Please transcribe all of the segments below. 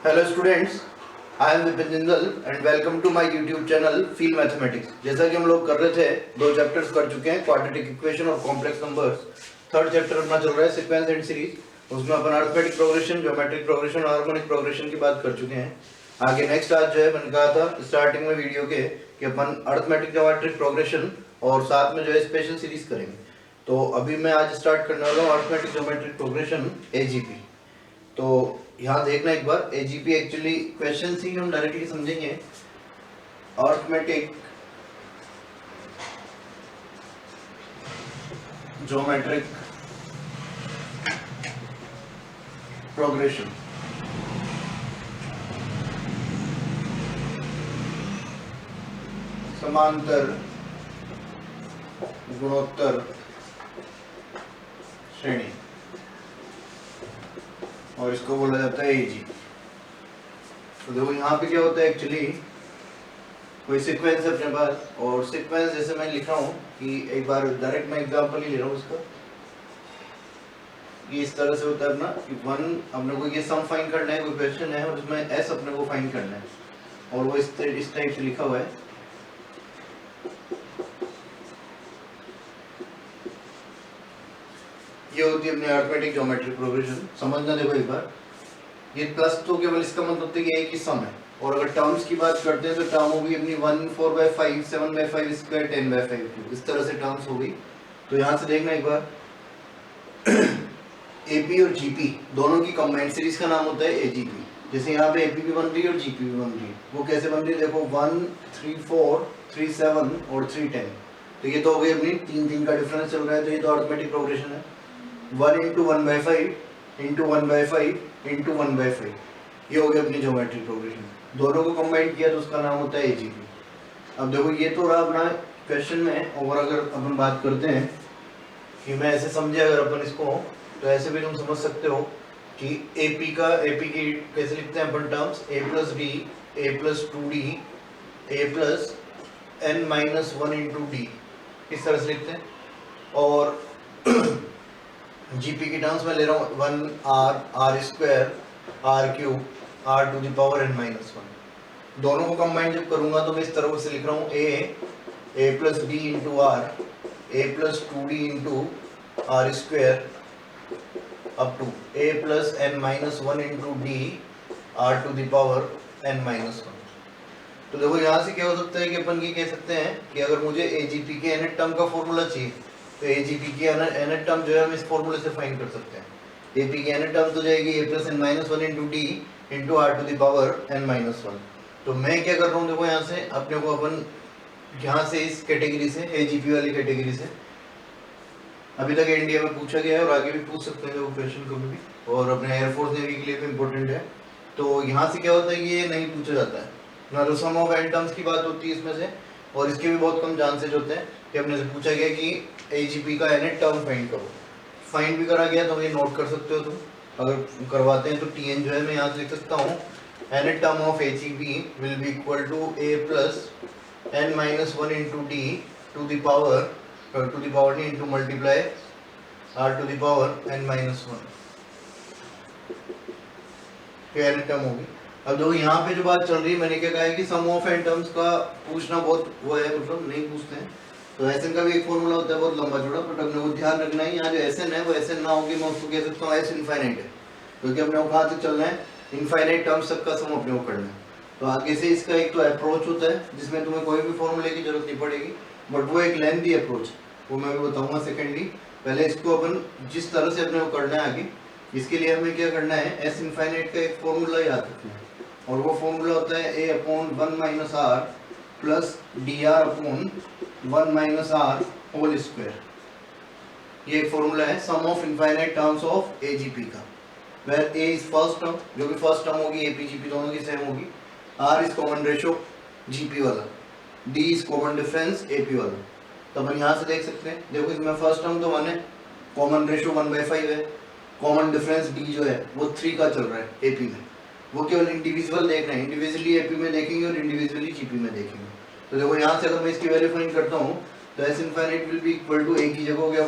Hello students, I am Vipin Jindal and welcome to my YouTube channel feel mathematics. जैसा कि हम लोग कर रहे थे, दो चैप्टर्स कर चुके हैं, क्वाड्रेटिक इक्वेशन और कॉम्प्लेक्स नंबर्स। थर्ड चैप्टर अपना चल रहा है सीक्वेंस एंड सीरीज। उसमें अपन अरिथमेटिक प्रोग्रेशन, ज्योमेट्रिक प्रोग्रेशन और हार्मोनिक प्रोग्रेशन की बात कर चुके हैं। आगे नेक्स्ट आज जो है, मैंने कहा था स्टार्टिंग में वीडियो के कि अपन अरिथमेटिक ज्योमेट्रिक प्रोग्रेशन और साथ में जो है स्पेशल सीरीज करेंगे। तो अभी मैं आज स्टार्ट करने वाला हूँ अरिथमेटिक ज्योमेट्रिक प्रोग्रेशन एजीपी। तो यहाँ देखना एक बार, एजीपी एक्चुअली क्वेश्चन ही हम डायरेक्टली समझेंगे। अरिथमेटिक ज्योमेट्रिक प्रोग्रेशन, समांतर गुणोत्तर श्रेणी, और इसको बोला जाता है एजीपी। तो देखो यहाँ पे क्या होता है, एक्चुअली कोई सीक्वेंस है अपने पास, और सीक्वेंस जैसे मैं लिख रहा हूँ कि एक बार डायरेक्ट मैं एग्जांपल ही ले रहा हूँ इसका। ये इस तरह से होता है अपना कि वन अपने को ये सम फाइंड करना है, कोई क्वेश्चन है और उसमें एस अपने को फाइंड करना है, और वो इस टाइप से लिखा हुआ है। ये होती है अपनी अरिथमेटिक ज्योमेट्रिक प्रोग्रेशन। समझना देखो एक बार, ये प्लस तो केवल इसका मतलब होता है कि एक ही सम है, और अगर टर्म्स की बात करते हैं तो टर्म होगी अपनी 1 4/5 7/5 स्क्वायर 10/5 क्यूब, इस तरह से टर्म्स होगी। तो यहाँ से देखना एक बार, एपी और जीपी दोनों की कंबाइंड सीरीज का नाम होता है एजीपी। जैसे यहाँ पे एपी भी बन रही है और जीपी भी बन रही है। वो कैसे बन रही है देखो, 1 3 4 3 7 और 3 10। तो ये तो हो गई अपनी 3 का डिफरेंस चल रहा है, तो ये तो अरिथमेटिक प्रोग्रेशन है। 1 × 1/5 × 1/5 × 1/5, ये हो गया अपनी ज्योमेट्रिक प्रोग्रेशन। दोनों को कंबाइन किया तो उसका नाम होता है एजीपी। अब देखो ये तो रहा अपना क्वेश्चन में, और अगर अपन बात करते हैं कि मैं ऐसे समझे अगर अपन इसको, तो ऐसे भी तुम समझ सकते हो कि एपी की कैसे लिखते हैं अपन terms, a + d a + 2d a + n - 1 × d, इस तरह से लिखते हैं। और जीपी की टर्म्स में ले रहा हूँ 1r r² r³ r⁴ दोनों को कंबाइन जब करूंगा तो मैं इस तरह से लिख रहा हूँ a + d × r a + 2d × r² up to a + n - 1 × d r⁴n - 1। तो देखो यहाँ से क्या हो सकता है कि अपन ये कह सकते हैं कि अगर मुझे एजीपी के nth टर्म का फॉर्मूला चाहिए, तो एजीपी की nth टर्म जो है हम इस फॉर्मूले से फाइंड कर सकते हैं। एपी की nth टर्म तो जाएगी a + n - 1 × d × r⁴n - 1। तो मैं क्या कर रहा हूँ देखो, यहाँ से अपने को अपन यहाँ से इस कैटेगरी से, एजीपी वाली कैटेगरी से, अभी तक इंडिया में पूछा गया है और आगे भी पूछ सकते हैं क्वेश्चन कभी भी, और अपने एयरफोर्स नेवी के लिए भी इम्पोर्टेंट है। तो यहाँ से क्या होता है, ये नहीं पूछा जाता है ना, तो सम ऑफ n टर्म्स की बात होती है इसमें से, और इसके भी बहुत कम चांसेज होते हैं कि अपने से पूछा गया कि एजीपी का nth टर्म फाइंड करो। फाइंड भी करा गया तो ये नोट कर सकते हो तुम, अगर करवाते हैं तो टीएन जो है मैं यहाँ से लिख सकता हूँ, nth term of AGP will be equal to a + n - 1 × d to the power नहीं इंटू मल्टीप्लाई r⁴n - 1, फिर n टर्म होगी। अब जो यहाँ पे जो बात चल रही है, मैंने क्या कहा है कि सम ऑफ n टर्म्स का पूछना बहुत वो है, मतलब नहीं पूछते हैं। तो एसएन का भी एक फॉर्मूला होता है बहुत लंबा चौड़ा, बट अपने को ध्यान रखना है यहाँ जो एसएन है वो एसएन ना होगी, मैं उसको कह सकता हूँ एस इनफाइनाइट है, क्योंकि अपने को कहाँ तक चलना है, इनफाइनाइट टर्म्स तक का सम अपने को करना है। तो आगे से इसका एक तो अप्रोच होता है जिसमें तुम्हें कोई भी फॉर्मूले की जरूरत नहीं पड़ेगी, बट वो एक लेंथी अप्रोच, वो मैं भी बताऊंगा सेकेंडली। पहले इसको अपन जिस तरह से अपने को करना है आगे, इसके लिए हमें क्या करना है, एस इनफाइनाइट का एक फॉर्मूला याद रखना है, और वो फॉर्मूला होता है a/1 - r plus dr/1 - r whole square. ये एक फॉर्मूला है sum of infinite terms of AGP का, where a is first term, जो भी फर्स्ट टर्म होगी एपी जीपी दोनों की सेम होगी, r is common ratio GP वाला, d is common difference AP वाला। तो अपन यहाँ से देख सकते हैं, देखो इसमें फर्स्ट टर्म तो 1 है, कॉमन रेशियो 1/5 है, कॉमन डिफरेंस d जो है वो 3 का चल रहा है एपी में। वो केवल इंडिविजुअल देखना है, इंडिविजुअली एपी में देखेंगे और इंडिविजुअली जीपी में देखेंगे। तो देखो यहाँ से अगर मैं इसकी वैल्यू फाइंड करता हूँ, तो S infinite will be equal to a की जगह हो गया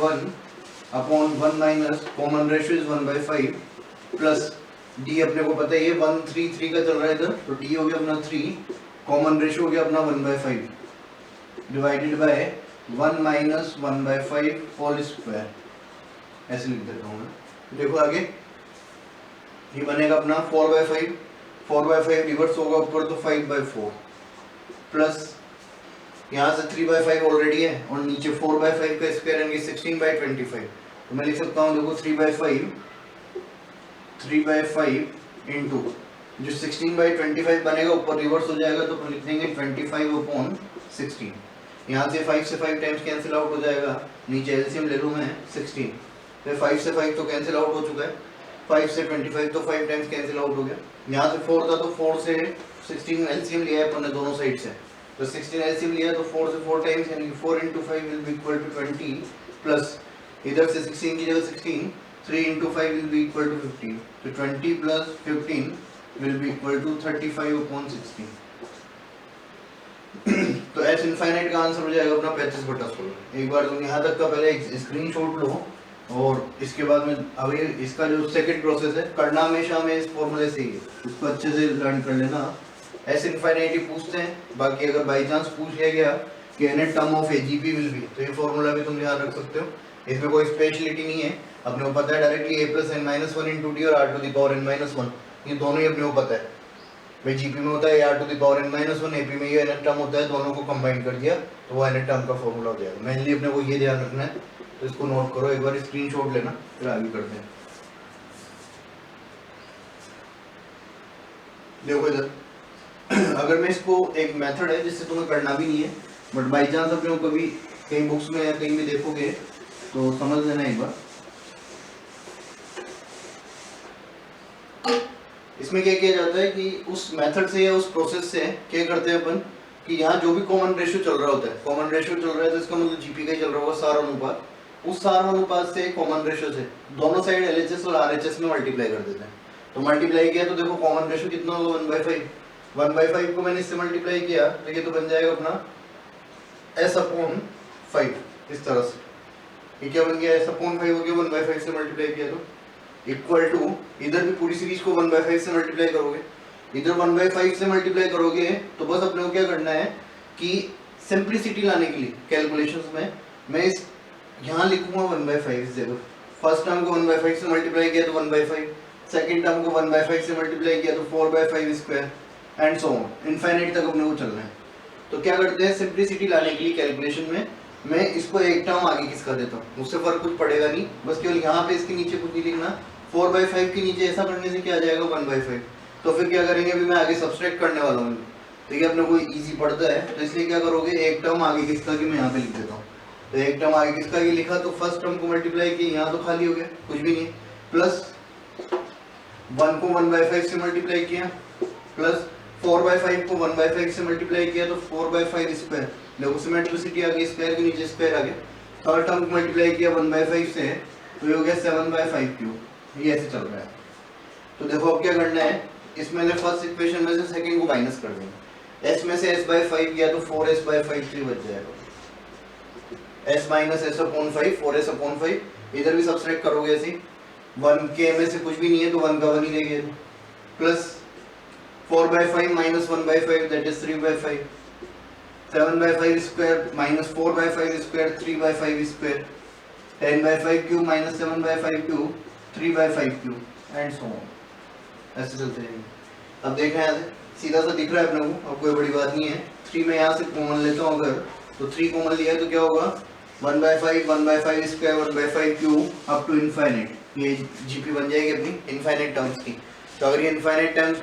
1/1 minus common ratio is 1/5 plus d अपने को पता है ये 1 3 3 का चल रहा है इधर, तो डी हो गया अपना 3, कॉमन रेशियो हो गया अपना 1/5 divided by 1 minus 1/5 whole square, ऐसे लिख देता हूँ मैं। देखो आगे ये बनेगा अपना 4/5, 4/5 रिवर्स होगा ऊपर तो 5/4 प्लस यहाँ से 3/5 ऑलरेडी है और नीचे 4/5 का स्क्वायर यानी 16/25, तो मैं लिख सकता हूँ देखो 3/5 इंटू जो 16/25 बनेगा ऊपर रिवर्स हो जाएगा तो अपन लिख देंगे 25/16। यहाँ से 5 से 5 टाइम्स कैंसिल आउट हो जाएगा, नीचे एलसीएम ले लूँ मैं 16, फिर 5 से 5 तो कैंसिल आउट हो चुका है, 5 से 25 तो 5 टाइम्स कैंसिल आउट हो गया। यहाँ से 4 था तो 4 से 16 एलसीएम लिया है अपन ने दोनों साइड से, तो 16 एलसीएम लिया तो 4 से 4 टाइम्स यानी 4 into 5 will be equal to 20 plus इधर से 16 की जगह 16, 3 into 5 will be equal to 15, तो 20 plus 15 will be equal to 35/16। तो h इनफाइनाइट का आंसर हो जाएगा अपना 35/16। एक बार तुम यहाँ तक का पहले स्क्रीनशॉट लो और इसके बाद में अभी इसका जो सेकंड प्रोसेस है करना हमेशा हमें इस फॉर्मूले से ही है, उसको अच्छे से लर्न कर लेना। h इनफाइनाइट ही पूछते हैं, बाकी अगर बाई चांस पूछ लिया गया कि n term of AGP will be, तो ये फॉर्मूला भी तुम ध्यान रख सकते हो, इसमें कोई स्पेशलिटी नहीं है, अपने को पता है directly a plus n minus 1 into d और r to the power n minus 1, ये दोनों ही अपने को पता है। भाई जीपी में होता है r to the power n minus 1, AP में ये n टर्म होता है, दोनों को कंबाइन कर दिया तो वो n टर्म का फॉर्मूला हो जाएगा। मेनली अपने को ये ध्यान रखना है, तो इसको नोट करो, एक बार स्क्रीनशॉट लेना फिर आगे करते हैं। देखो इधर अगर मैं इसको एक मेथड है जिससे तुम्हें करना भी नहीं है, बट बाई चांस अपने को कभी कहीं बुक्स में या कहीं भी देखोगे तो समझ लेना एक बार। इसमें क्या किया जाता है कि उस मेथड से या उस प्रोसेस से क्या करते हैं अपन कि यहाँ जो भी कॉमन रेशियो चल रहा होता है, कॉमन रेशियो चल रहा है तो इसका मतलब जीपी का ही चल रहा होगा सार अनुपात, उस सार अनुपात से कॉमन रेशियो से दोनों साइड एलएचएस और आरएचएस में मल्टीप्लाई कर देते हैं। तो मल्टीप्लाई किया तो देखो कॉमन रेशियो कितना होगा 1/5, 1/5 को मैंने इससे मल्टीप्लाई किया तो ये तो बन जाएगा अपना s/5 इस तरह से, ये क्या बन गया s/5 हो गया 1/5 से मल्टीप्लाई किया तो इक्वल टू इधर भी पूरी सीरीज को 1/5 से मल्टीप्लाई करोगे, इधर 1/5 से मल्टीप्लाई करोगे तो बस अपने को क्या करना है कि सिंपलिसिटी लाने के लिए कैलकुलेशंस में मैं इस यहाँ लिखूंगा 1/5 इस जगह, फर्स्ट टर्म को 1/5 से मल्टीप्लाई किया तो 1/5, सेकंड टर्म को 1/5 से मल्टीप्लाई किया तो 4/5 square and so on, infinite तक अपने को चलना है। तो क्या करते हैं सिंपलिसिटी लाने के लिए कैलकुलेशन में मैं इसको एक टर्म आगे किसका देता हूँ, उससे फर्क कुछ पड़ेगा नहीं, बस केवल यहाँ पे इसके नीचे कुछ नहीं लिखना, 4/5 के नीचे ऐसा करने से क्या आ जाएगा 1/5, तो फिर क्या करेंगे अभी मैं आगे सब्सट्रैक्ट करने वाला हूँ, तो ये अपने को इजी पड़ता है, तो इसलिए क्या करोगे एक टर्म आगे किसका की मैं यहाँ पे लिख देता हूँ, तो एक टर्म आगे किसका की लिखा तो फर्स्ट टर्म को मल्टीप्लाई किया, यहाँ तो खाली हो गया कुछ भी नहीं, प्लस 1 को 1/5 से मल्टीप्लाई किया प्लस 4/5 को 1/5 से मल्टीप्लाई किया तो 4/5 स्क्वायर, देखो सिमेट्रिसिटी आ गई, स्क्वायर के नीचे स्क्वायर आ गया, थर्ड टर्म को मल्टीप्लाई किया 1/5 से तो ये हो गया 7/5 क्यूब, ये ऐसे चल रहा है। तो देखो अब क्या करना है, इसमें से फर्स्ट इक्वेशन में से सेकंड को माइनस कर देंगे, s में से s/5 किया तो 4s/5 3 बच जाएगा, s माइनस s/5 4s/5, इधर भी सब्सट्रैक्ट करोगे ऐसे 1 के में से कुछ भी नहीं है तो 1 का 1 ही रहेगा, plus 4/5 minus 1/5 that is 3/5, 7/5 square minus 4/5 square 3/5 square, 10/5 cube minus 7/5 cube 3/5 cube and so on, ऐसे चलते रहेंगे। अब देखना है सीधा सा दिख रहा है अपने को, अब कोई बड़ी बात नहीं है। 3 में यहाँ से कॉमन लेता हूँ अगर, तो 3 कॉमन लिया है तो क्या होगा 1/5 square 1/5 cube up to infinite, ये जीपी बन जाएगी अपनी इनफाइनाइट टर्म्स की। तो अगर ये इनफाइनाइट टर्म्स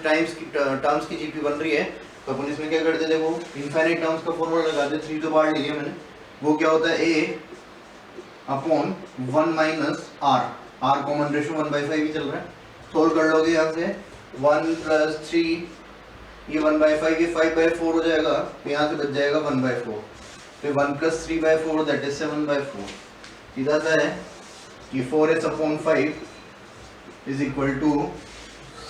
की जीपी बन रही है तो अपन इसमें क्या करते थे, वो इनफाइनाइट टर्म्स का फॉर्मूला लगाते, 3 तो बाहर लिया मैंने, वो क्या होता है a/1 minus r common ratio 1/5 ही चल रहा है, सोल्व कर लोगे यहाँ से 1 + 3 ये 1/5 ये 5/4 हो जाएगा, तो यहाँ से बच जाएगा 1/4, फिर 1 + 3/4 दैट इज 7/4, सीधा सा है कि 4s/5 is equal to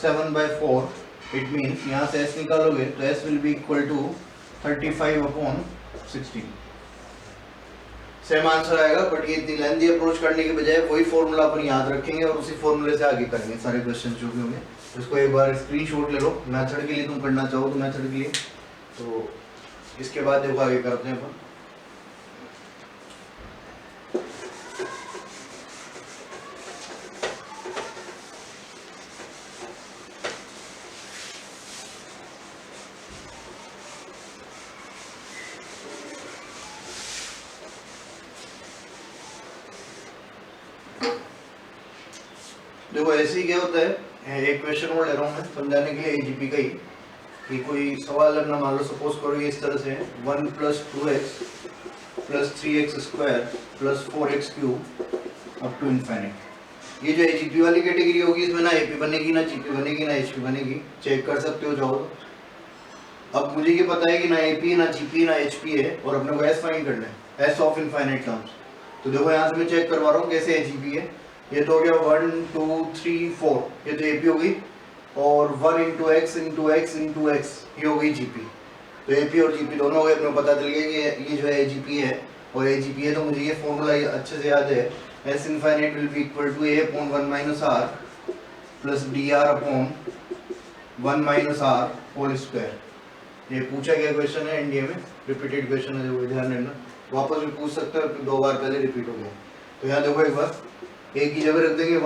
7/4, it means यहाँ से s निकालोगे तो s will be equal to 35/16, same answer आएगा, बट ये इतनी लेंथी अप्रोच करने के बजाय वही फॉर्मूला अपन याद रखेंगे और उसी फॉर्मूले से आगे करेंगे सारे क्वेश्चन जो भी होंगे। इसको एक बार स्क्रीनशॉट ले लो, मेथड के लिए तुम करना चाहो तो मेथड के लिए, तो इसके बाद देखो आगे करते हैं अपन। देखो ऐसे ही क्या होता है, एक क्वेश्चन और ले रहा हूँ मैं समझाने के लिए एजीपी का ही, कि कोई सवाल अपना मान लो सपोज करो इस तरह से 1 + 2x + 3x² + 4x³ up to infinite. ये जो एजीपी वाली कैटेगरी होगी इसमें ना एपी बनेगी ना जीपी बनेगी ना एचपी बनेगी, चेक कर सकते हो जाओ। अब मुझे ये पता है कि ना एपी ना जीपी ना एचपी है और अपने को एस फाइंड करना है, एस ऑफ इनफाइनाइट टर्म्स। तो देखो यहाँ से मैं चेक करवा रहा हूँ कैसे एजीपी है। ये तो हो गया 1 2 3 4, ये तो एपी हो गई, और 1 × x × x × x ये हो गई जीपी। तो एपी और जीपी दोनों हो गए, अपने को पता चल गया कि ये जो है एजीपी है और एजीपी है। तो मुझे ये फॉर्मूला अच्छे से याद है, s infinite will be equal to a/1 - r plus dr/1 - r whole square. ये पूछा गया क्वेश्चन है एनडीए में, रिपीटेड क्वेश्चन है, वो ध्यान रखना, वापस भी पूछ सकते हो, 2 बार पहले रिपीट हो गया। तो यहाँ देखो एक बार a की जगह रख देंगे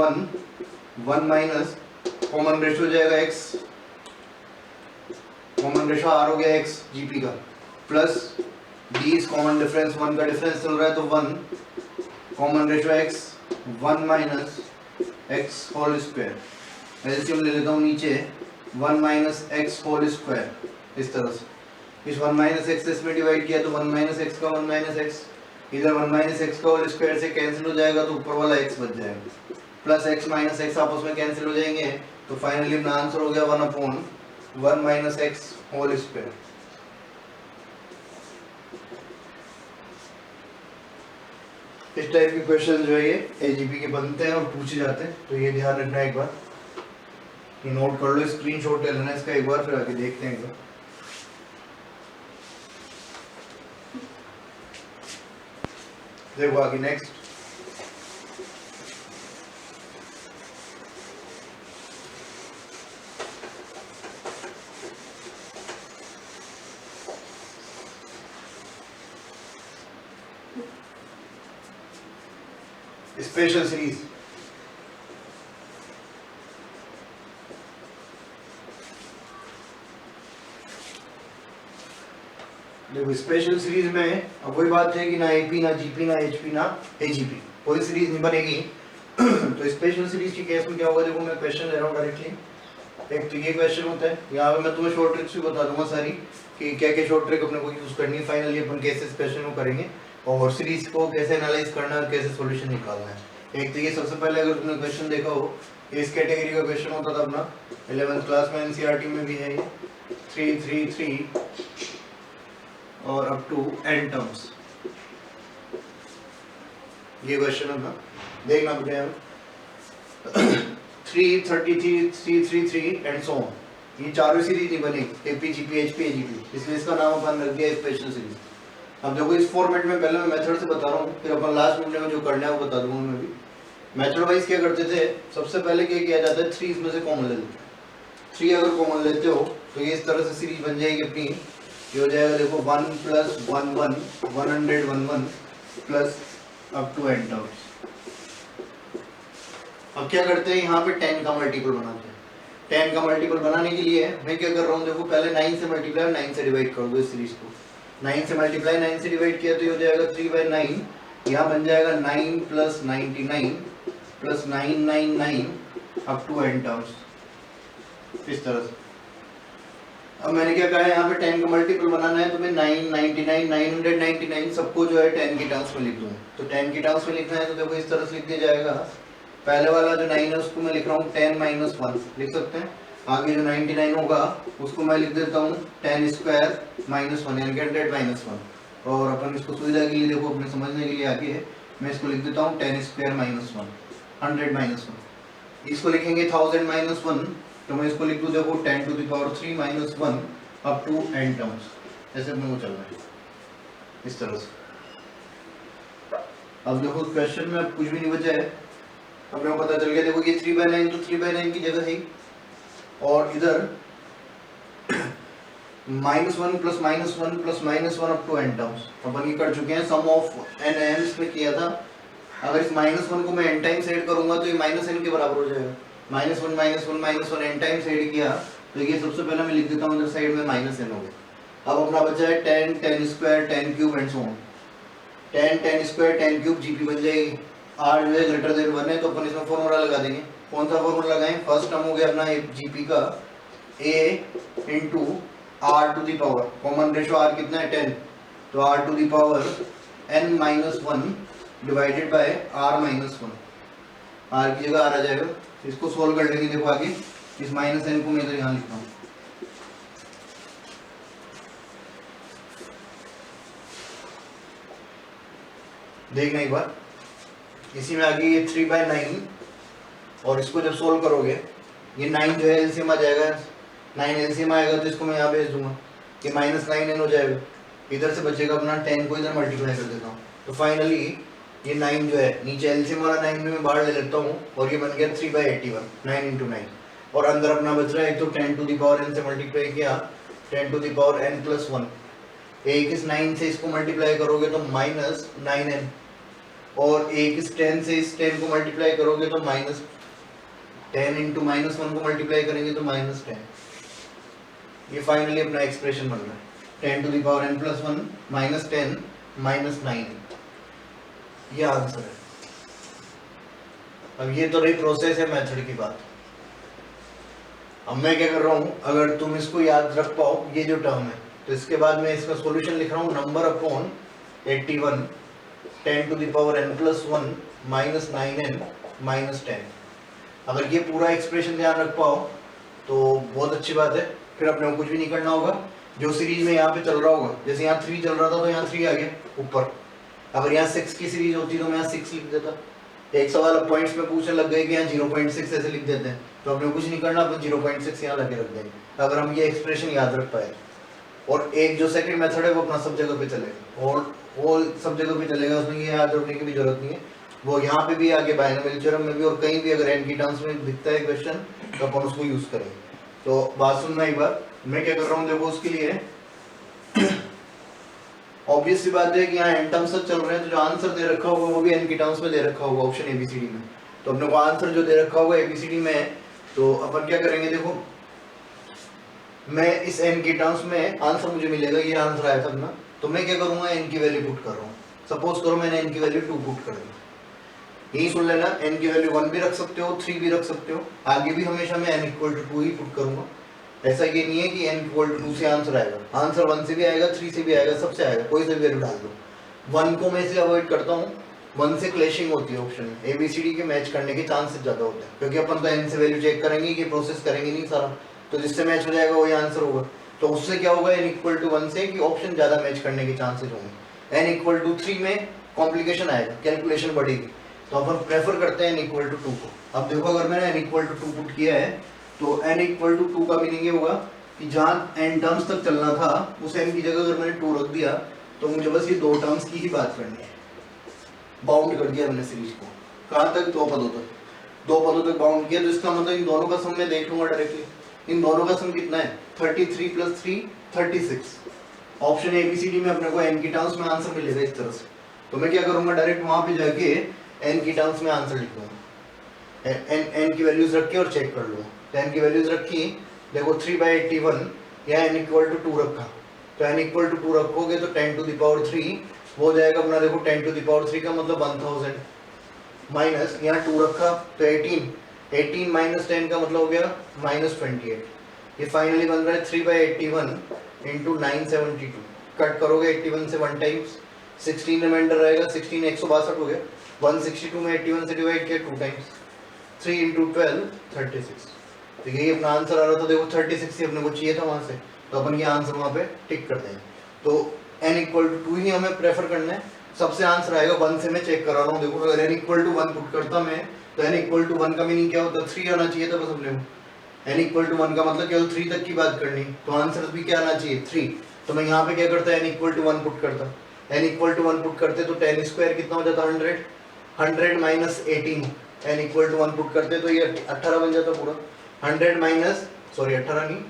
1 माइनस कॉमन रेशो हो जाएगा x, कॉमन रेशो r हो गया x जीपी का, plus d is common difference, 1 का डिफरेंस चल रहा है तो 1 common ratio x 1 minus x whole square. LCM ले लेता हूँ नीचे 1 माइनस x होल स्क्वायर, इस तरह से इस 1 माइनस x से इसमें डिवाइड किया तो 1 माइनस x का 1 माइनस x, इधर 1 माइनस x का होल स्क्वायर से कैंसिल हो जाएगा तो ऊपर वाला x बच जाएगा, प्लस x माइनस x आपस में कैंसिल हो जाएंगे। तो फाइनली अपना आंसर हो गया 1/1 माइनस x होल स्क्वायर। इस टाइप के क्वेश्चन जो है ये एजीपी के बनते हैं और पूछे जाते हैं, तो ये ध्यान रखना एक बार, ये नोट कर लो, स्क्रीनशॉट ले लेना इसका एक बार, फिर आगे देखते हैं एक बार। देखो आगे नेक्स्ट, स्पेशल सीरीज। देखो स्पेशल सीरीज में अब वही बात है कि ना एपी ना जीपी ना एचपी ना एजीपी, कोई सीरीज नहीं बनेगी। तो स्पेशल सीरीज के केस में क्या होगा, देखो मैं क्वेश्चन ले रहा हूँ डायरेक्टली। एक तो ये क्वेश्चन होता है, यहाँ पे मैं तुम्हें शॉर्ट ट्रिक्स भी बता दूंगा सारी कि क्या क्या शॉर्ट ट्रिक अपने को यूज करनी है, फाइनली अपन कैसे इस क्वेश्चन को करेंगे और सीरीज को कैसे एनालाइज करना है और कैसे सॉल्यूशन निकालना है। एक तो ये सबसे पहले अगर तुमने क्वेश्चन देखा हो, इस कैटेगरी का क्वेश्चन होता था अपना 11th क्लास में, एनसीईआरटी में भी है ये 3 3 3 और अप टू n टर्म्स, ये क्वेश्चन है ना, देखना बेटा 3 33 3 3 3 एंड सो ऑन, ये चारों सीरीज नहीं बनी एपी जीपी एचपी एजीपी, इसलिए इसका नाम अपन रख दिया स्पेशल सीरीज। अब देखो इस फॉर्मेट में पहले मैं मेथड से बता रहा हूँ, फिर अपन लास्ट मिनट में जो करना है वो बता दूंगा मैं भी। मेथड वाइज क्या करते थे, सबसे पहले क्या किया जाता है, 3 इसमें से कॉमन ले लेते, 3 अगर कॉमन लेते हो तो ये इस तरह से सीरीज बन जाएगी अपनी, ये हो जाएगा देखो 1 + 1 1 100 plus up to n terms. अब क्या करते हैं, यहाँ पे 10 का मल्टीपल बनाते हैं। 10 का मल्टीपल बनाने के लिए मैं क्या कर रहा हूँ, देखो पहले 9 से मल्टीप्लाई और 9 से डिवाइड कर दो इस सीरीज को। 9 से मल्टीप्लाई 9 से डिवाइड किया तो ये हो जाएगा 3/9, यहाँ बन जाएगा 9 + 99 + 999 अप टू n टर्म्स, इस तरह से। अब मैंने क्या कहा है, यहाँ पे 10 का मल्टीपल बनाना है तो मैं 999 999 सबको जो है 10 की टर्म्स में लिख दूँ। तो 10 की टर्म्स में लिखना है तो देखो इस तरह से लिख दिया जाएगा, पहले वाला जो 9 है उसको मैं लिख रहा हूँ 10 - 1 लिख सकते हैं, आगे जो 99 होगा उसको मैं लिख देता हूँ 10² - 1 यानी 100 - 1, और अपन इसको सुविधा के लिए देखो अपने समझने के लिए आगे है, मैं इसको लिख देता हूँ 10² - 1 100 - 1। इसको लिखेंगे 1000 - 1 तो मैं इसको लिख दूँ देखो 10⁻³ - 1 अप टू n टर्म्स, ऐसे अपने को चलना है इस तरह से। अब देखो क्वेश्चन में अब कुछ भी नहीं बचा है, हमें पता चल गया। देखो ये 3/9 तो 3/9 की जगह है, और इधर -1 + -1 + -1 अप टू n टर्म्स अपन ये कर चुके हैं। सम ऑफ n एम्स में किया था। अगर इस -1 को मैं n टाइम्स ऐड करूंगा तो ये -n के बराबर हो जाएगा। -1 -1 -1 n टाइम्स ऐड किया तो ये सबसे पहले मैं लिख देता हूँ इधर साइड में -n हो गया। अब अपना बचा है 10 10 square 10 cube and so on. 10 10 square 10 cube GP बन जाएगी। r जो है ग्रेटर देन 1 है तो अपन इसमें फॉर्मूला लगा देंगे। कौन सा फॉर्मूला लगाएं? फर्स्ट टर्म हो गया अपना जीपी का a into r to the power, common ratio r कितना है 10, तो r to the power n minus 1 divided by r minus 1। r की जगह r आ जाएगा। इसको सोल्व कर लेंगे। देखो आगे इस -n को मैं इधर यहाँ लिखता हूँ। देखना एक बार, इसी में आगे ये 3/9 और इसको जब सोल्व करोगे ये 9 जो है एलसीएम आ जाएगा। 9 एलसीएम आएगा तो इसको मैं यहाँ भेज दूंगा, ये -9n हो जाएगा। इधर से बचेगा अपना 10 को इधर मल्टीप्लाई कर देता हूँ तो फाइनली ये 9 जो है नीचे एलसीएम वाला 9 में मैं बाहर ले लेता हूँ और ये बन गया 3/81, 9 × 9। और अंदर अपना बच रहा है एक तो 10 टू द पावर n से मल्टीप्लाई किया 10 टू द पावर n + 1। एक इस 9 से इसको मल्टीप्लाई करोगे तो -9n, और एक इस 10 से इस 10 को मल्टीप्लाई करोगे तो -10 × -1 को मल्टीप्लाई करेंगे तो -10। ये फाइनली अपना एक्सप्रेशन बन रहा है 10 टू द पावर n + 1 -10 -9। ये आंसर है। अब ये तो रही प्रोसेस है, मेथड की बात। अब मैं क्या कर रहा हूँ, अगर तुम इसको याद रख पाओ ये जो टर्म है तो इसके बाद मैं इसका सॉल्यूशन लिख रहा हूँ number upon 81 10 to the power n + 1 -9n -10। अगर ये पूरा एक्सप्रेशन ध्यान रख पाओ तो बहुत अच्छी बात है। फिर अपने को कुछ भी नहीं करना होगा। जो सीरीज में यहाँ पे चल रहा होगा, जैसे यहाँ 3 चल रहा था तो यहाँ 3 आ गया ऊपर। अगर यहाँ 6 की सीरीज होती तो मैं यहाँ 6 लिख देता। एक सवाल अब पॉइंट्स में पूछने लग गए कि यहाँ 0.6 ऐसे लिख देते हैं तो अपने कुछ नहीं करना, अपन 0.6 यहाँ लगे रख देंगे अगर हम ये एक्सप्रेशन याद रख पाए। और एक जो सेकंड मेथड है वो अपना सब जगह पे चलेगा, और वो सब जगह पे चलेगा, उसमें ये याद रखने की भी जरूरत नहीं है। वो यहाँ पे भी आगे बायनोमियल थ्योरम में भी और कहीं भी अगर n की टर्म्स में दिखता है क्वेश्चन तो अपन उसको यूज करेंगे। तो बात सुनना एक बार, मैं क्या कर रहा हूँ देखो उसके लिए ऑब्वियस सी बात है कि यहाँ n टर्म्स तक चल रहे हैं तो जो आंसर दे रखा होगा वो भी n की टर्म्स में दे रखा होगा ऑप्शन ABCD में। तो अपने को आंसर जो दे रखा होगा ABCD में, तो अपन क्या करेंगे देखो, मैं इस n की टर्म्स में आंसर मुझे मिलेगा, ये आंसर आया था अपना, तो मैं क्या करूंगा n की वैल्यू पुट कर रहा हूँ। सपोज करो मैंने n की वैल्यू 2 पुट कर दी, यही सुन लेना, n की वैल्यू 1 भी रख सकते हो 3 भी रख सकते हो, आगे भी हमेशा मैं n = 2 ही पुट करूंगा। ऐसा ये नहीं है कि n = 2 से आंसर आएगा, आंसर 1 से भी आएगा 3 से भी आएगा, सबसे आएगा, कोई सा भी वैल्यू डाल दो। 1 को मैं इसलिए अवॉइड करता हूँ, 1 से क्लैशिंग होती है ऑप्शन में, ABCD के मैच करने के चांसेस ज्यादा होते हैं, क्योंकि अपन तो n से वैल्यू चेक करेंगे, ये प्रोसेस करेंगे नहीं सारा, तो जिससे मैच हो जाएगा वही आंसर होगा। तो उससे क्या होगा n = 1 से कि ऑप्शन ज्यादा मैच करने के चांसेस होंगे। n = 3 में कॉम्प्लिकेशन आएगा, कैलकुलेशन बढ़ेगी, तो अपन प्रेफर करते हैं n = 2 को। अब देखो अगर मैंने n = 2 पुट किया है तो n = 2 का मीनिंग ये होगा कि जहाँ n टर्म्स तक चलना था उस n की जगह अगर मैंने 2 रख दिया तो मुझे बस ये 2 टर्म्स की ही बात करनी है। बाउंड कर दिया मैंने सीरीज को, कहाँ तक? 2 पदों तक, 2 पदों तक बाउंड किया, तो इसका मतलब इन दोनों का सम मैं देख लूंगा डायरेक्टली। इन दोनों का सम कितना है? 33 + 3 36। ऑप्शन ABCD में अपने को n की टर्म्स में आंसर मिलेगा इस तरह से। तो मैं क्या करूंगा, डायरेक्ट वहां पे जाके n की टर्म्स में आंसर लिख लूंगा, n की वैल्यूज रख के और चेक कर लूंगा। तो n की वैल्यूज रखी, देखो 3/81 या n = 2 रखा, तो n = 2 रखोगे तो 10 टू द पावर 3 हो जाएगा अपना। देखो 10 टू द पावर 3 का मतलब 1000 माइनस यहाँ 2 रखा तो 18 माइनस 10 का मतलब हो गया -28। ये फाइनली बन रहा है 3/81 × 972। कट करोगे 81 से 1 टाइम्स, 16 रिमाइंडर रहेगा, 16 162 हो गया, 162 में 81 से डिवाइड किया 2 टाइम्स, 3 × 12 36। तो यही अपना आंसर आ रहा था। देखो 36 ही अपने को चाहिए था वहां से, तो अपन ये आंसर वहां पे टिक करते हैं। तो n = 2 ही हमें प्रेफर करना है, सबसे आंसर आएगा। 1 से मैं चेक करा रहा हूँ, देखो अगर n = 1 पुट करता मैं तो n = 1 का मीनिंग क्या होता? 3 आना चाहिए था बस अपने को। n = 1 का मतलब केवल 3 तक की बात करनी, तो आंसर भी क्या आना चाहिए? 3। तो मैं यहाँ पे क्या करता, n = 1 पुट करता, n इक्वल टू 1 पुट करते तो 10 स्क्वायर कितना हो जाता 100, 100 minus 18, n equal to 1 put करते तो ये 18 बन जाता पूरा, 100 माइनस सॉरी 18 नहीं,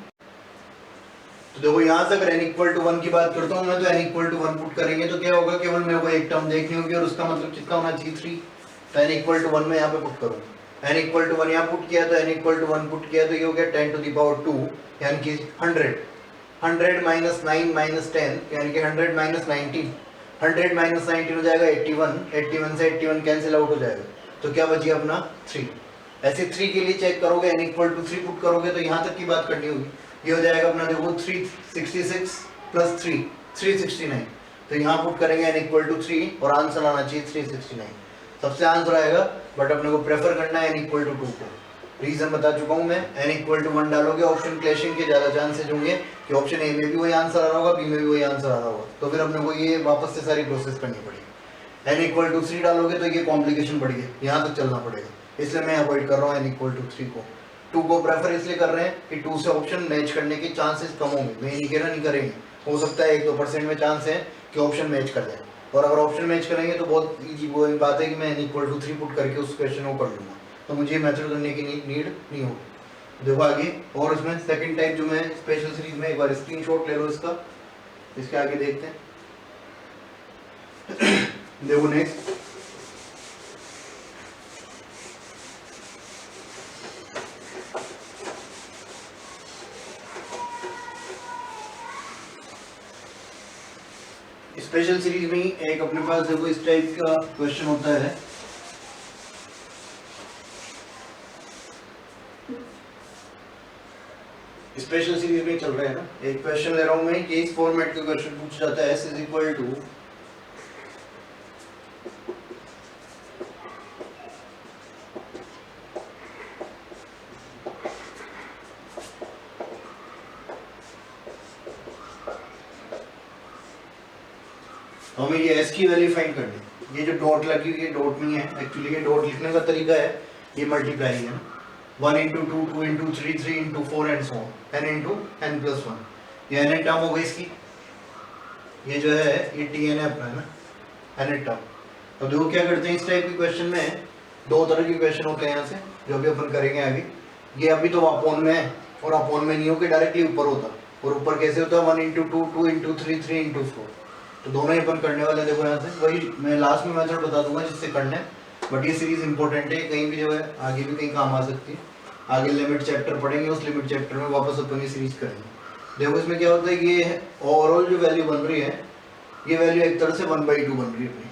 तो देखो यहाँ से अगर n इक्वल टू 1 की बात करता हूँ मैं, तो n इक्वल टू 1 पुट करेंगे तो क्या होगा, केवल मेरे को एक टर्म देखनी होगी और उसका मतलब कितना होना चाहिए 3, तो n इक्वल टू 1 में यहाँ पे पुट करूँ, n इक्वल टू 1 यहाँ पुट किया तो n इक्वल टू 1 पुट किया तो ये हो गया 10 टू द पावर 2 यानी कि 100, 100 माइनस 9 माइनस 10 यानी कि 100 माइनस 19, 100 माइनस 19 हो जाएगा 81, 81 से 81 कैंसिल आउट हो जाएगा, तो क्या बची अपना 3। ऐसे 3 के लिए चेक करोगे n इक्वल टू 3 पुट करोगे तो यहाँ तक की बात करनी होगी, ये हो जाएगा अपना देखो 366 प्लस 3 369, तो यहाँ पुट करेंगे n इक्वल टू 3 और आंसर आना चाहिए 369, सबसे आंसर आएगा, बट अपने को प्रेफर करना है n इक्वल टू 2 को। रीजन बता चुका हूँ मैं, n इक्वल टू 1 डालोगे ऑप्शन क्लैशिंग के ज़्यादा चांसेज होंगे कि ऑप्शन ए में भी वही आंसर आ रहा होगा, बी में भी वही आंसर आ रहा होगा, तो फिर अपने को ये वापस से सारी प्रोसेस करनी पड़ेगी। n इक्वल टू 3 डालोगे तो ये कॉम्प्लिकेशन बढ़ गई, यहाँ तक चलना पड़ेगा, इसलिए मैं अवॉइड कर रहा हूँ n इक्वल टू 3 को। 2 को प्रेफर इसलिए कर रहे हैं कि 2 से ऑप्शन मैच करने के चांसेस कम होंगे, मैं नहीं कह रहा नहीं करेंगे, हो सकता है 1-2% में चांस है कि ऑप्शन मैच कर जाए, और अगर ऑप्शन मैच करेंगे तो बहुत ईजी वो बात है कि मैं n इक्वल टू 3 पुट करके उस क्वेश्चन को कर लूँगा, तो मुझे ये मेथड करने की नीड नहीं होगी। देखो आगे, और इसमें सेकंड टाइप जो मैं स्पेशल सीरीज में, एक बार स्क्रीनशॉट ले लो इसका, इसके आगे देखते हैं। देखो नेक्स्ट, स्पेशल सीरीज में एक अपने पास देखो इस टाइप का क्वेश्चन होता है, स्पेशल सीरीज में चल रहा है ना, एक क्वेश्चन ले रहा हूं मैं कि इस फॉर्मेट का क्वेश्चन पूछा जाता है, s इज इक्वल टू हमें ये s की वैल्यू फाइंड करनी, ये जो डॉट लगी हुई है डॉट नहीं है, एक्चुअली ये डॉट लिखने का तरीका है, ये मल्टीप्लाई है ना, 1 into 2, 2 into 3, 3 into 4 and so on, n into n plus 1, ये n टर्म हो गई इसकी, ये जो है ये tn है अपना है ना, n टर्म। तो देखो क्या करते हैं इस टाइप के क्वेश्चन में, दो तरह के क्वेश्चन होते हैं यहाँ से जो भी अपन करेंगे आगे, ये अभी तो अपोन में है और अपोन में नहीं हो के डायरेक्टली ऊपर होता, और ऊपर कैसे होता है 1 into 2, 2 into 3, 3 into 4, तो दोनों ही अपन करने वाले। देखो यहाँ से वही मैं लास्ट में मेथड बता दूंगा जिससे करना है, बट ये सीरीज इंपॉर्टेंट है, कहीं भी जो है आगे भी कहीं काम आ सकती है, आगे लिमिट चैप्टर पढ़ेंगे, उस लिमिट चैप्टर में वापस अपन ये सीरीज करेंगे। देखो इसमें क्या होता है कि ये ओवरऑल जो वैल्यू बन रही है, ये वैल्यू एक तरह से 1/2 बन रही है अपनी,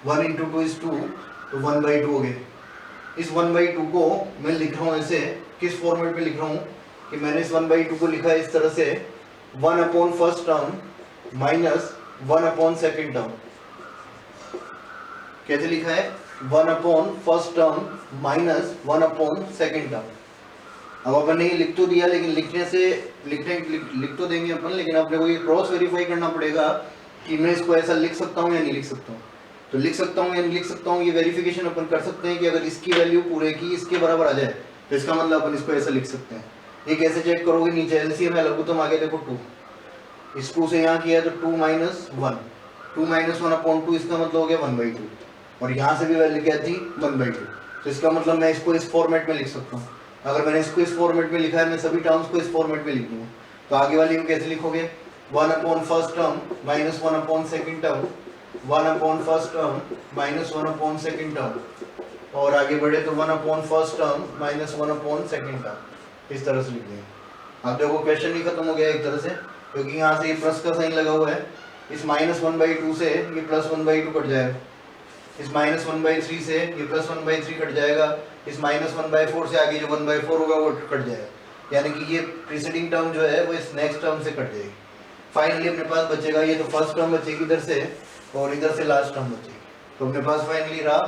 1 into 2 is 2, तो 1/2 हो गए। इस 1/2 को मैं लिख रहा हूँ ऐसे, किस फॉर्मेट में लिख रहा हूँ कि मैंने इस 1/2 को लिखा है इस तरह से, 1 upon first term minus 1 upon second term. कैसे लिखा है, 1 upon first term minus 1 upon second term. अब अपन ने ये लिख तो दिया, लेकिन लिखने से लिख तो देंगे अपन, लेकिन अपने को ये क्रॉस वेरीफाई करना पड़ेगा कि मैं इसको ऐसा लिख सकता हूँ या नहीं लिख सकता हूँ। तो लिख सकता हूँ या नहीं लिख सकता हूँ, ये वेरिफिकेशन अपन कर सकते हैं कि अगर इसकी वैल्यू पूरे की इसके बराबर आ जाए तो इसका मतलब अपन इसको ऐसा लिख सकते हैं। ये कैसे चेक करोगे, नीचे एलसीएम है लघुत्तम आगे देखो 2, इस 2 से यहाँ किया तो 2 माइनस 1, 2 माइनस 1 अपॉन 2, इसका मतलब हो गया 1/2, और यहाँ से भी वैल्यू क्या थी 1/2, तो इसका मतलब मैं इसको इस फॉर्मेट में लिख सकता हूँ। अगर मैंने इसको इस फॉर्मेट में लिखा है, मैं सभी टर्म्स को इस फॉर्मेट में लिख दूंगा, तो आगे वाली को कैसे लिखोगे, 1 upon first term minus 1 upon second term, 1 upon first term minus 1 upon second term, और आगे बढ़े तो 1 upon first term minus 1 upon second term, इस तरह से लिख देंगे। अब देखो क्वेश्चन ही खत्म हो गया एक तरह से, क्योंकि यहाँ से ये प्लस का साइन लगा हुआ है, इस माइनस 1/2 से ये प्लस 1/2 कट जाएगा, इस माइनस 1/3 से ये प्लस 1/3 कट जाएगा, इस माइनस 1/4 से आगे जो 1/4 होगा वो कट जाएगा, यानी कि ये प्रीसीडिंग टर्म जो है वो इस नेक्स्ट टर्म से कट जाएगी। फाइनली अपने पास बचेगा, ये तो फर्स्ट टर्म बचेगी इधर से, और इधर से लास्ट टर्म बचेगी, तो अपने पास फाइनली रहा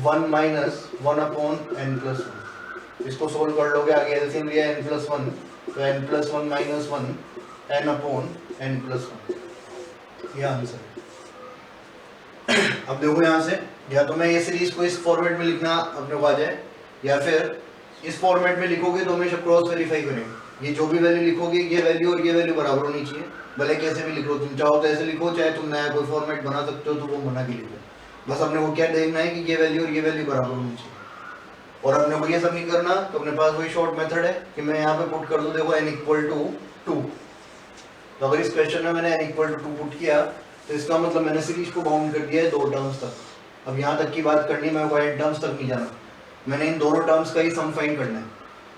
1 माइनस 1 अपॉन n प्लस 1। इसको सोल्व कर लोगे, आगे एलसीएम लिया n प्लस 1, तो n plus 1 minus 1 n upon n plus 1, ये आंसर है। अब देखो यहाँ से, या तो मैं ये सीरीज को इस फॉर्मेट में लिखना अपने को आ जाए, या फिर इस फॉर्मेट में लिखोगे तो हमेशा क्रॉस वेरीफाई करेंगे। ये जो भी वैल्यू लिखोगे ये वैल्यू और ये वैल्यू बराबर होनी चाहिए, भले कैसे भी लिखो, तुम चाहो तो ऐसे लिखो, चाहे तुम नया कोई फॉर्मेट बना सकते हो तो वो बना के लिखो। बस अपने को क्या देखना है कि ये वैल्यू और ये वैल्यू बराबर होनी चाहिए। और अपने को ये सब नहीं करना तो अपने पास वही शॉर्ट मेथड है कि मैं यहाँ पे पुट कर दूं, देखो n इक्वल टू 2। तो अगर इस क्वेश्चन में मैंने n इक्वल टू 2 पुट किया तो इसका मतलब मैंने सीरीज को बाउंड कर दिया है 2 टर्म्स तक। अब यहाँ तक की बात करनी, मैं n टर्म्स तक नहीं जाना, मैंने इन दोनों टर्म्स का ही सम फाइंड करना है।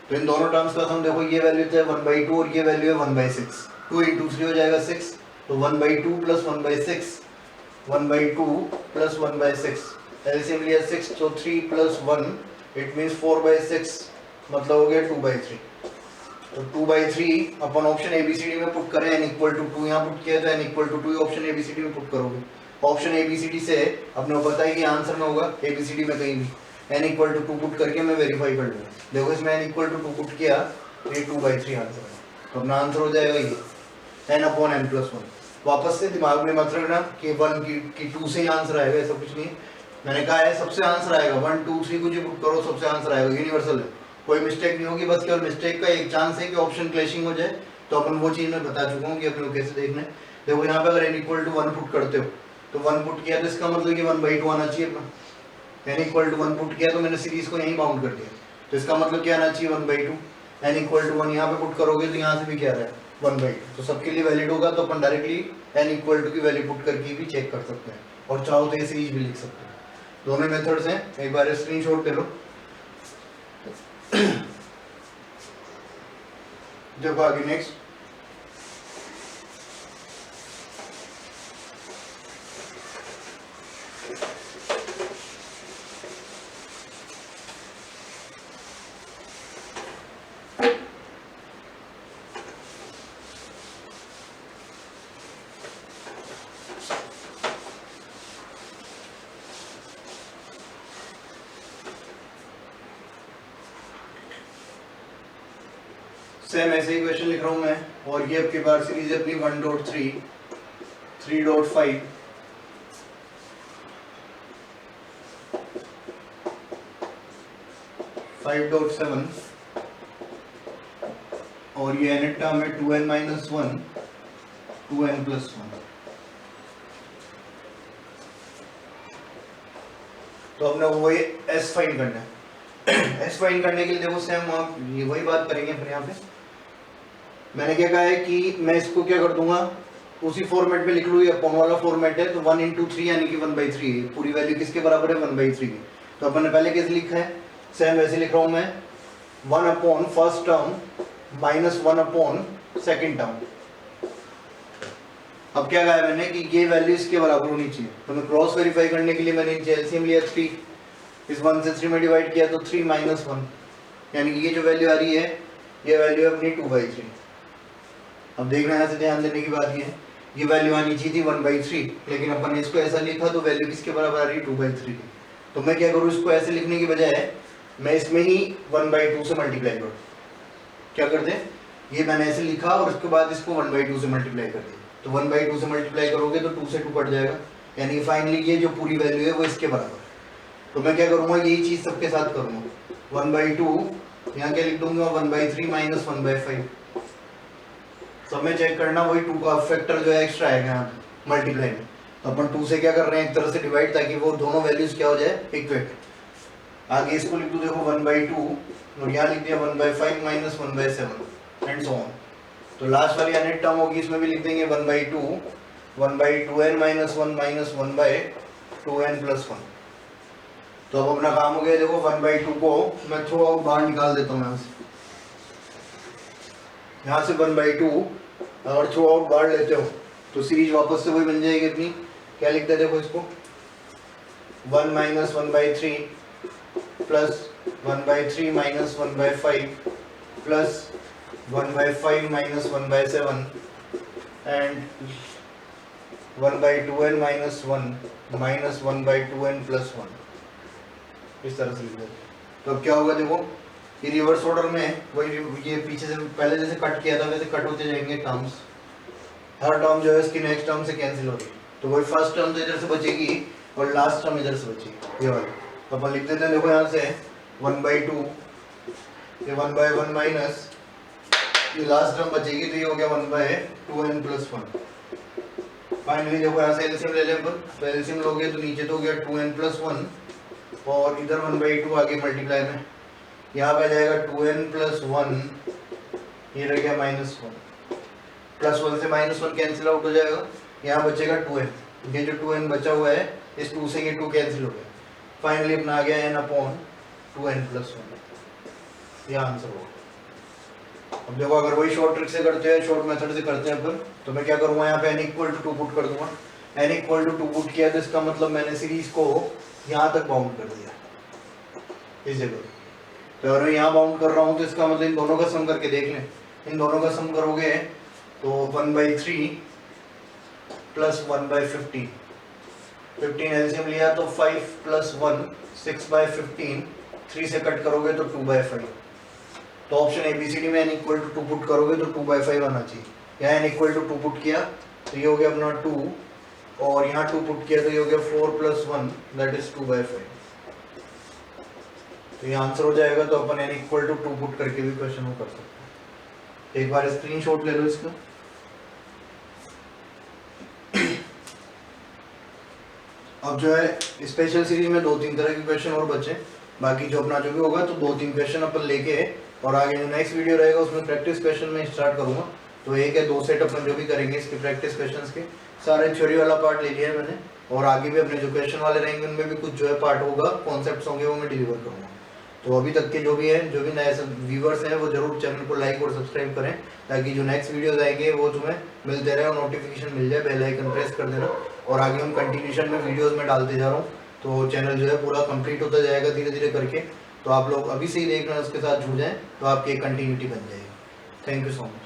तो इन दोनों टर्म्स का सम देखो, ये वैल्यू है 1/2 और ये वैल्यू है 1/6। 2 × 3 हो जाएगा 6, तो 1/2 + 1/6, 1/2 + 1/6, एलसीएम लिया 6 तो 3 + 1 इट मींस 4/6, मतलब हो गया 2/3। तो 2/3 अपन ऑप्शन एबीसीडी में पुट करें, n इक्वल टू 2 यहाँ पुट किया तो n equal to 2 option ABCD में पुट करोगे। ऑप्शन एबीसीडी से अपने को पता है कि आंसर में होगा एबीसीडी में कहीं भी n इक्वल टू 2 पुट करके मैं वेरीफाई कर लूँगा। देखो इसमें n इक्वल टू 2 पुट किया तो ये 2/3 आंसर है, तो अपना आंसर हो जाएगा ये n/n+1। वापस से दिमाग में मत रखना कि 1 की 2 से ही आंसर आएगा, ऐसा कुछ नहीं। मैंने कहा है सबसे आंसर आएगा, 1 2 3 कुछ भी पुट करो सबसे आंसर आएगा, यूनिवर्सल है, कोई मिस्टेक नहीं होगी। बस केवल मिस्टेक का एक चांस है कि ऑप्शन क्लैशिंग हो जाए, तो अपन वो चीज़ मैं बता चुका हूँ कि अपने को कैसे देखना है। देखो यहाँ पे अगर n इक्वल टू 1 पुट करते हो तो 1 पुट किया तो इसका मतलब कि 1/2 आना चाहिए अपना। n इक्वल टू 1 पुट किया तो मैंने सीरीज को यहीं बाउंड कर दिया, तो इसका मतलब क्या आना चाहिए 1/2। n इक्वल टू 1 यहाँ पे पुट करोगे तो यहाँ से भी क्या रहा है 1/2, तो सबके लिए वैलिड होगा। तो अपन डायरेक्टली n इक्वल टू की वैल्यू पुट करके भी चेक कर सकते हैं, और चाहो तो ये सीरीज भी लिख सकते हैं। दोनों मेथड्स हैं, एक बार स्क्रीनशॉट ले लो। देखो आगे नेक्स्ट, सेम ऐसे ही क्वेश्चन लिख रहा हूं मैं, और ये आपके पास सीरीज है अपनी 1.3, 3.5, 5.7 और ये nth टर्म है 2n-1, 2n+1। तो अपने वही s फाइंड करना है। s फाइंड करने के लिए देखो सेम आप ये वही बात करेंगे। फिर यहाँ पे मैंने क्या कहा है कि मैं इसको क्या कर दूंगा, उसी फॉर्मेट में लिख लूँ, ये अपॉन वाला फॉर्मेट है, तो 1 × 3 यानी कि 1/3 है, पूरी वैल्यू किसके बराबर है 1/3 की। तो अपन ने पहले कैसे लिखा है, सेम वैसे लिख रहा हूँ मैं, 1 फर्स्ट टर्म -1 सेकंड टर्म। अब क्या कहा है मैंने कि ये वैल्यू इसके बराबर होनी चाहिए, तो मैं क्रॉस वेरीफाई करने के लिए मैंने एलसीएम लिया 3, इस 1 से 3 में डिवाइड किया तो 3 - 1, यानी कि ये जो वैल्यू आ रही है ये वैल्यू है अपनी 2/3। अब देखना यहाँ से ध्यान देने की बात ये है, ये वैल्यू आनी चाहिए थी 1/3, लेकिन अपन ने इसको ऐसा लिखा तो वैल्यू किसके बराबर आ रही है 2/3 की। तो मैं क्या करूँ, इसको ऐसे लिखने की बजाय मैं इसमें ही 1/2 से मल्टीप्लाई करूँ। क्या करते हैं, ये मैंने ऐसे लिखा और उसके बाद इसको 1/2 से मल्टीप्लाई कर दिया, तो 1/2 से मल्टीप्लाई करोगे तो 2 से 2 कट जाएगा, यानी फाइनली ये जो पूरी वैल्यू है वो इसके बराबर है। तो मैं क्या करूँगा, यही चीज़ सबके साथ करूँगा, 1/2 यहाँ क्या लिख दूंगा 1/3 - 1/5। सब में चेक करना, वही 2 का फैक्टर जो है एक्स्ट्रा आएगा यहाँ पे मल्टीप्लाई में, तो अपन 2 से क्या कर रहे हैं एक तरह से डिवाइड, ताकि वो दोनों वैल्यूज क्या हो जाए इक्वल। आगे इसको लिख दो, देखो 1/2 और यहाँ लिख दिया 1/5 - 1/7 एंड सो ऑन। तो लास्ट वाली अनेट टर्म होगी, इसमें भी लिख देंगे 1/2, 1/2n-1 - 1/2n+1। तो अब अपना काम हो गया। देखो 1/2 को मैं थ्रू आउट बाहर निकाल देता हूँ यहाँ से 1/2 अगर थ्रू आउट बाहर लेते हो तो सीरीज वापस से वही बन जाएगी अपनी। क्या लिखते हैं देखो इसको, 1 - 1/3 plus 1/3 - 1/5 plus 1/5 - 1/7 and 1/2n - 1 - 1/2n+1, इस तरह से लिख देते। तो अब क्या होगा, देखो ये रिवर्स ऑर्डर में है, वही ये पीछे से पहले जैसे कट किया था वैसे कट होते जाएंगे टर्म्स, हर टर्म जो है इसकी नेक्स्ट टर्म से कैंसिल हो रही है। तो वही फर्स्ट टर्म तो इधर से बचेगी और लास्ट टर्म इधर से बचेगी, ये वाली। तो अपन लिख देते हैं, देखो यहाँ से 1/2 ये 1/1 माइनस ये लास्ट टर्म बचेगी, तो ये हो गया 1/2n + 1। फाइनली देखो यहाँ से एलसीएम ले लें अपन, तो एलसीएम लोगे तो नीचे तो हो गया 2n + 1 और इधर 1/2 आगे मल्टीप्लाई में, यहाँ पे आ जाएगा 2n + 1, ये रह गया -1, +1 से -1 कैंसिल आउट हो जाएगा, यहाँ बचेगा 2n, ये जो 2n बचा हुआ है इस 2 से ये 2 कैंसिल हो गया, फाइनली अपना आ गया n/2n + 1, ये आंसर होगा। अब देखो अगर वही शॉर्ट ट्रिक से करते हैं, शॉर्ट मेथड से करते हैं अपन, तो मैं क्या करूँगा यहाँ पे n = 2 पुट कर दूंगा, n = 2 पुट किया तो इसका मतलब मैंने सीरीज को यहाँ तक बाउंड कर दिया इस जगह, तो अगर मैं यहाँ बाउंड कर रहा हूँ तो इसका मतलब इन दोनों का सम करके देख लें, इन दोनों का सम करोगे तो 1/3 + 1/15, 15 एलसीएम लिया तो 5 + 1 6/15, 3 से कट करोगे तो 2/5, तो ऑप्शन एबीसीडी में n = 2 पुट करोगे तो 2/5 आना चाहिए, यहाँ n = 2 पुट किया तो ये हो गया अपना 2 और यहाँ 2 पुट किया तो ये हो गया 4 + 1 दैट इज 2/5, तो ये आंसर हो जाएगा। तो अपन n = 2 पुट करके भी क्वेश्चन को कर सकते हैं। एक बार स्क्रीनशॉट ले लो इसका। अब जो है स्पेशल सीरीज में 2-3 तरह के क्वेश्चन और बचे, बाकी जो अपना जो भी होगा तो 2-3 क्वेश्चन अपन लेके और आगे जो नेक्स्ट वीडियो रहेगा उसमें प्रैक्टिस क्वेश्चन में स्टार्ट करूंगा, तो 1 या 2 सेट अपन जो भी करेंगे इसके प्रैक्टिस क्वेश्चंस के, सारे थ्योरी वाला पार्ट ले लिया है मैंने, और आगे भी अपने जो क्वेश्चन वाले रहेंगे उनमें भी कुछ जो है पार्ट होगा, कॉन्सेप्ट्स होंगे वो मैं डिलीवर करूँगा। तो अभी तक के जो भी हैं, जो भी नए व्यूवर्स हैं वो जरूर चैनल को लाइक और सब्सक्राइब करें, ताकि जो नेक्स्ट वीडियोस आएंगे वो तुम्हें मिलते रहे और नोटिफिकेशन मिल जाए, बेल आइकन प्रेस कर देना। और आगे हम कंटिन्यूशन में वीडियोस में डालते जा रहा हूँ, तो चैनल जो है पूरा कंप्लीट होता जाएगा धीरे धीरे करके, तो आप लोग अभी से ही देखना, उसके साथ जुड़ जाएँ तो आपकी एक कंटिन्यूटी बन जाएगी। Thank you so much.